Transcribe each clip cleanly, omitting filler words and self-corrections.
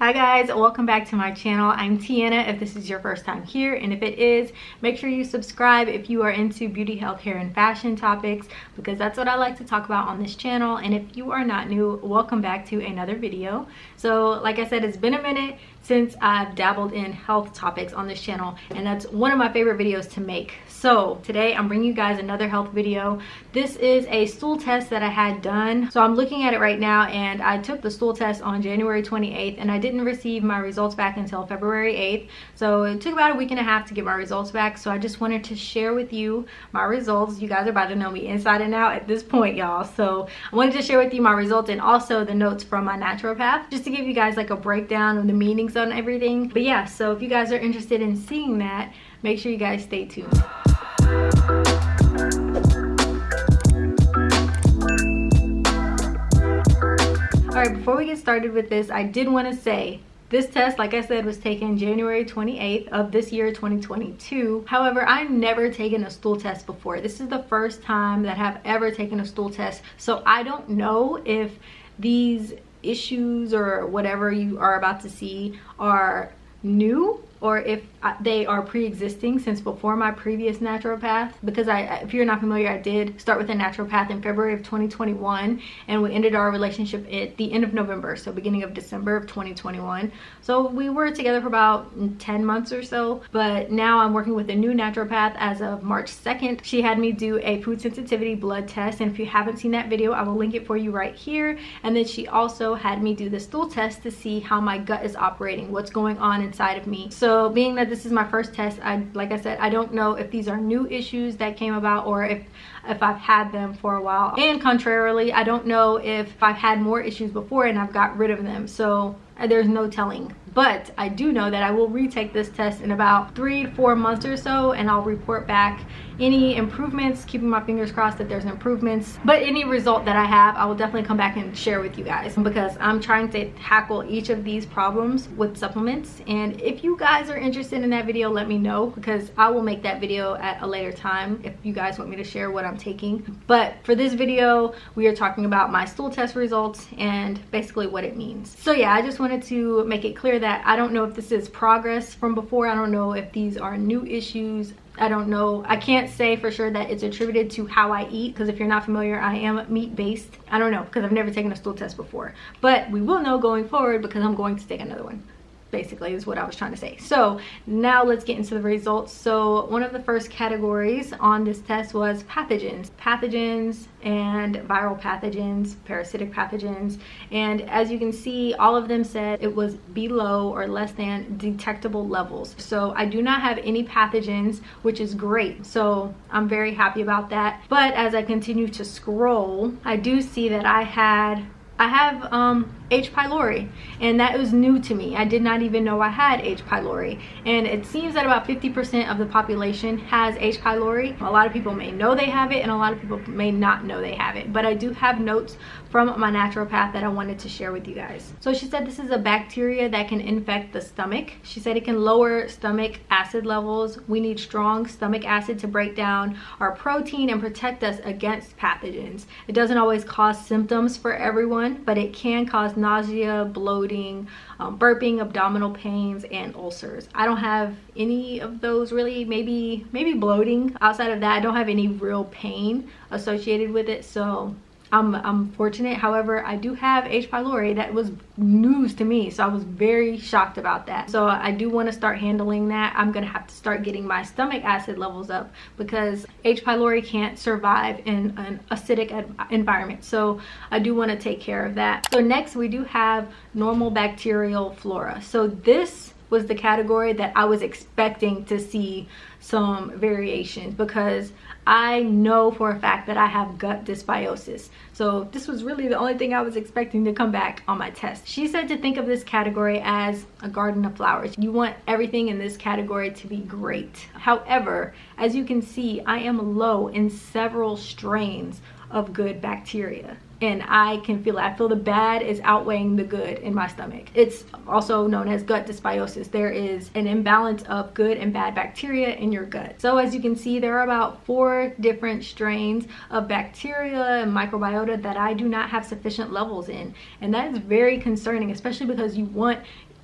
Hi guys, welcome back to my channel. I'm itsTeeAnnUhh if this is your first time here, and if it is, make sure you subscribe if you are into beauty, health, hair, and fashion topics, because that's what I like to talk about on this channel. And if you are not new, welcome back to another video. So like I said, it's been a minute since I've dabbled in health topics on this channel, and that's one of my favorite videos to make. So today I'm bringing you guys another health video. This is a stool test that I had done. So I'm looking at it right now, and I took the stool test on January 28th, and I didn't receive my results back until February 8th. So it took about a week and a half to get my results back. So I just wanted to share with you my results. You guys are about to know me inside and out at this point, y'all. So I wanted to share with you my results and also the notes from my naturopath, just to give you guys like a breakdown of the meanings on everything. But yeah, so if you guys are interested in seeing that, make sure you guys stay tuned. Alright, before we get started with this, I did want to say this test, like I said, was taken January 28th of this year, 2022. However, I've never taken a stool test before. This is the first time that I've ever taken a stool test. So I don't know if these issues or whatever you are about to see are new, or if they are pre-existing since before my previous naturopath. Because if you're not familiar, I did start with a naturopath in February of 2021, and we ended our relationship at the end of November, so beginning of December of 2021. So we were together for about 10 months or so. But now I'm working with a new naturopath as of March 2nd. She had me do a food sensitivity blood test, and if you haven't seen that video, I will link it for you right here. And then she also had me do the stool test to see how my gut is operating, what's going on inside of me. So being that this is my first test, like I said, I don't know if these are new issues that came about or if I've had them for a while. And contrarily, I don't know if I've had more issues before and I've got rid of them. So there's no telling. But I do know that I will retake this test in about 3 to 4 months or so, and I'll report back any improvements, keeping my fingers crossed that there's improvements. But any result that I have, I will definitely come back and share with you guys, because I'm trying to tackle each of these problems with supplements. And if you guys are interested in that video, let me know, because I will make that video at a later time if you guys want me to share what I'm taking. But for this video, we are talking about my stool test results and basically what it means. So yeah, I just wanted to make it clear that I don't know if this is progress from before. I don't know if these are new issues. I don't know. I can't say for sure that it's attributed to how I eat, because if you're not familiar, I am meat-based. I don't know, because I've never taken a stool test before. But we will know going forward, because I'm going to take another one. Basically is what I was trying to say. So now let's get into the results. So one of the first categories on this test was pathogens and viral pathogens, parasitic pathogens. And as you can see, all of them said it was below or less than detectable levels. So I do not have any pathogens, which is great. So I'm very happy about that. But as I continue to scroll, I do see that I have H. pylori, and that was new to me. I did not even know I had H. pylori, and it seems that about 50% of the population has H. pylori. A lot of people may know they have it, and a lot of people may not know they have it. But I do have notes from my naturopath that I wanted to share with you guys. So she said this is a bacteria that can infect the stomach. She said it can lower stomach acid levels. We need strong stomach acid to break down our protein and protect us against pathogens. It doesn't always cause symptoms for everyone, but it can cause nausea, bloating, burping, abdominal pains, and ulcers. I don't have any of those really. Maybe bloating. Outside of that, I don't have any real pain associated with it, so I'm fortunate. However, I do have H. pylori. That was news to me, so I was very shocked about that. So I do want to start handling that. I'm gonna have to start getting my stomach acid levels up, because H. pylori can't survive in an acidic environment. So I do want to take care of that. So next we do have normal bacterial flora. So this was the category that I was expecting to see some variations, because I know for a fact that I have gut dysbiosis. So this was really the only thing I was expecting to come back on my test. She said to think of this category as a garden of flowers. You want everything in this category to be great. However, as you can see, I am low in several strains of good bacteria. and I can feel it. I feel the bad is outweighing the good in my stomach. It's also known as gut dysbiosis. There is an imbalance of good and bad bacteria in your gut. So as you can see, there are about 4 different strains of bacteria and microbiota that I do not have sufficient levels in, and that is very concerning, especially because you want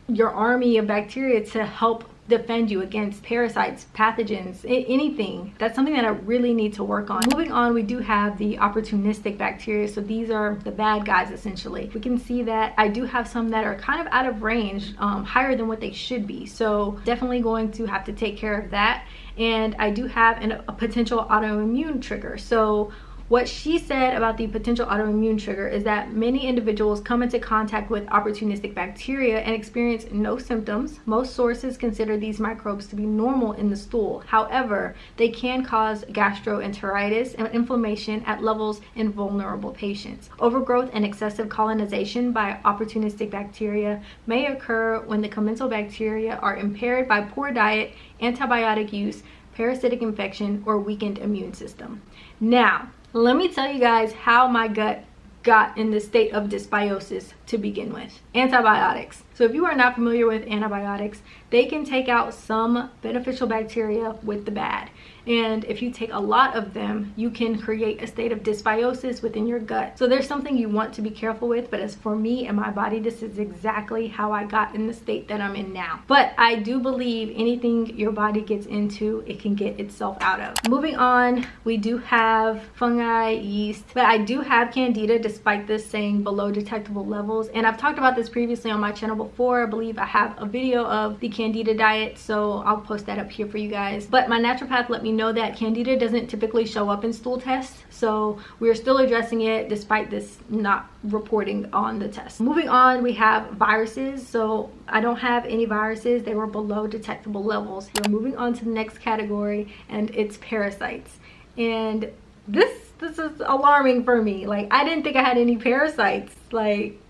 your army of bacteria to help defend you against parasites, pathogens, anything. That's something that I really need to work on. Moving on, we do have the opportunistic bacteria. So these are the bad guys essentially. We can see that I do have some that are kind of out of range, higher than what they should be. So definitely going to have to take care of that. And I do have a potential autoimmune trigger. So what she said about the potential autoimmune trigger is that many individuals come into contact with opportunistic bacteria and experience no symptoms. Most sources consider these microbes to be normal in the stool. However, they can cause gastroenteritis and inflammation at levels in vulnerable patients. Overgrowth and excessive colonization by opportunistic bacteria may occur when the commensal bacteria are impaired by poor diet, antibiotic use, parasitic infection, or weakened immune system. Now, let me tell you guys how my gut got in the state of dysbiosis to begin with. Antibiotics. So if you are not familiar with antibiotics, they can take out some beneficial bacteria with the bad. And if you take a lot of them, you can create a state of dysbiosis within your gut. So there's something you want to be careful with, but as for me and my body, this is exactly how I got in the state that I'm in now. But I do believe anything your body gets into, it can get itself out of. Moving on, we do have fungi, yeast, but I do have Candida despite this saying below detectable levels. And I've talked about this previously on my channel before. I believe I have a video of the Candida diet, so I'll post that up here for you guys. But my naturopath let me know that Candida doesn't typically show up in stool tests, so we're still addressing it despite this not reporting on the test. Moving on, we have viruses. So I don't have any viruses. They were below detectable levels. We're moving on to the next category, and it's parasites. And this is alarming for me. Like, I didn't think I had any parasites. Like,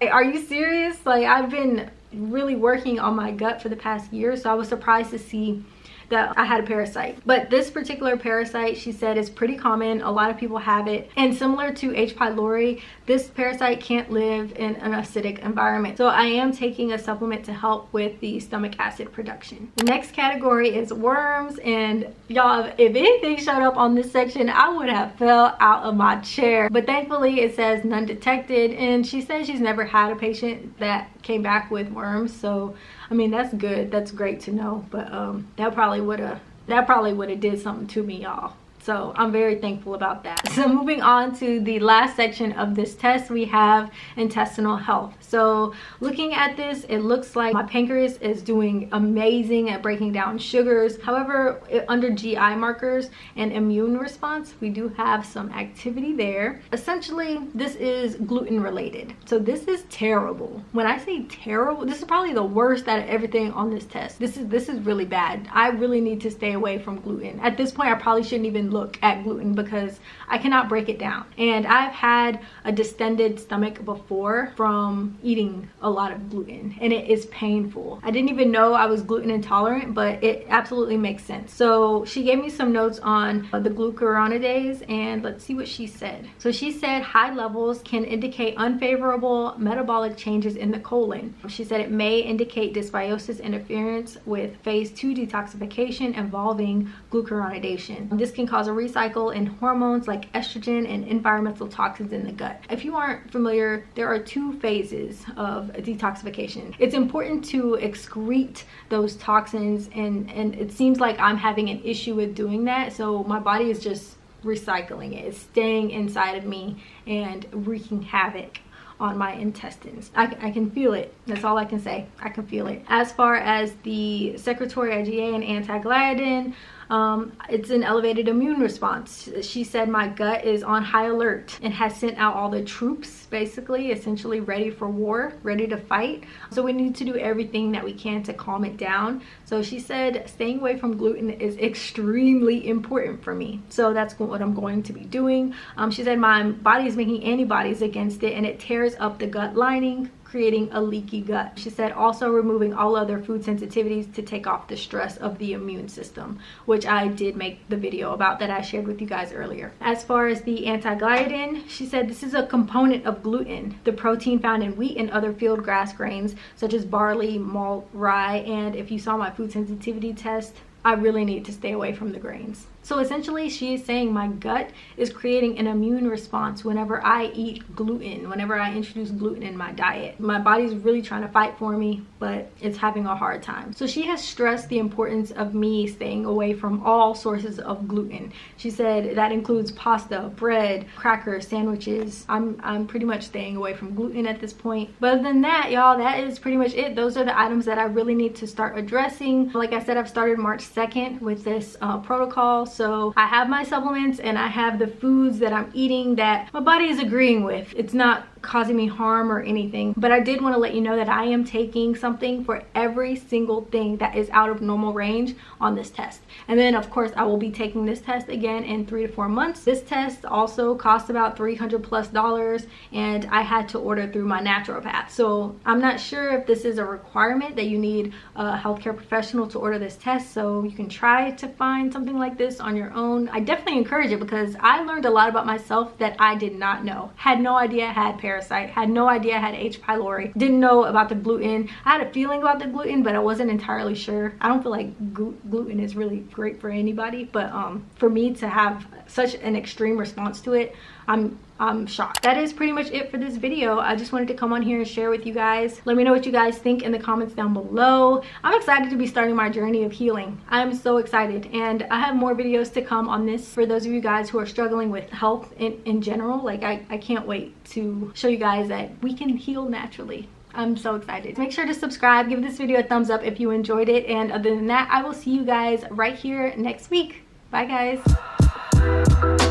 are you serious? Like, I've been really working on my gut for the past year, so I was surprised to see that I had a parasite. But this particular parasite, she said, is pretty common. A lot of people have it, and similar to H. pylori, this parasite can't live in an acidic environment. So I am taking a supplement to help with the stomach acid production. The next category is worms, and y'all, if anything showed up on this section, I would have fell out of my chair. But thankfully it says none detected, and she says she's never had a patient that came back with worms. So I mean, that's good. That's great to know. But that probably would have did something to me, y'all. So I'm very thankful about that. So moving on to the last section of this test, we have intestinal health. So looking at this, it looks like my pancreas is doing amazing at breaking down sugars. However, under GI markers and immune response, we do have some activity there. Essentially, this is gluten related. So this is terrible. When I say terrible, this is probably the worst out of everything on this test. This is really bad. I really need to stay away from gluten. At this point, I probably shouldn't even look at gluten because I cannot break it down. And I've had a distended stomach before from eating a lot of gluten, and it is painful. I didn't even know I was gluten intolerant, but it absolutely makes sense. So she gave me some notes on the glucuronidase, and let's see what she said. So she said high levels can indicate unfavorable metabolic changes in the colon. She said it may indicate dysbiosis interference with phase 2 detoxification involving glucuronidation. This can cause a recycle in hormones like estrogen and environmental toxins in the gut. If you aren't familiar, there are 2 phases of detoxification. It's important to excrete those toxins, and it seems like I'm having an issue with doing that. So my body is just recycling it. It's staying inside of me and wreaking havoc on my intestines. I can feel it. That's all I can say. I can feel it. As far as the secretory IgA and anti-gliadin, it's an elevated immune response. She said my gut is on high alert and has sent out all the troops, basically, essentially ready for war, ready to fight. So we need to do everything that we can to calm it down. So she said staying away from gluten is extremely important for me. So that's what I'm going to be doing. She said my body is making antibodies against it, and it tears up the gut lining, creating a leaky gut. She said also removing all other food sensitivities to take off the stress of the immune system, which I did make the video about that I shared with you guys earlier. As far as the anti-gliadin, she said this is a component of gluten, the protein found in wheat and other field grass grains such as barley, malt, rye, and if you saw my food sensitivity test, I really need to stay away from the grains. So essentially she is saying my gut is creating an immune response whenever I eat gluten, whenever I introduce gluten in my diet. My body's really trying to fight for me, but it's having a hard time. So she has stressed the importance of me staying away from all sources of gluten. She said that includes pasta, bread, crackers, sandwiches. I'm pretty much staying away from gluten at this point. But other than that, y'all, that is pretty much it. Those are the items that I really need to start addressing. Like I said, I've started March 2nd with this protocol. So I have my supplements and I have the foods that I'm eating that my body is agreeing with. It's not causing me harm or anything, but I did want to let you know that I am taking something for every single thing that is out of normal range on this test. And then of course I will be taking this test again in 3 to 4 months. This test also costs about $300+ and I had to order through my naturopath. So I'm not sure if this is a requirement that you need a healthcare professional to order this test, so you can try to find something like this on your own. I definitely encourage it because I learned a lot about myself that I did not know. Had no idea I had Parasite, had no idea I had H. pylori, didn't know about the gluten. I had a feeling about the gluten, but I wasn't entirely sure. I don't feel like gluten is really great for anybody, but for me to have such an extreme response to it, I'm shocked. That is pretty much it for this video. I just wanted to come on here and share with you guys. Let me know what you guys think in the comments down below. I'm excited to be starting my journey of healing. I'm so excited, and I have more videos to come on this for those of you guys who are struggling with health in general. Like I can't wait to show you guys that we can heal naturally. I'm so excited. Make sure to subscribe, give this video a thumbs up if you enjoyed it, and other than that, I will see you guys right here next week. Bye guys.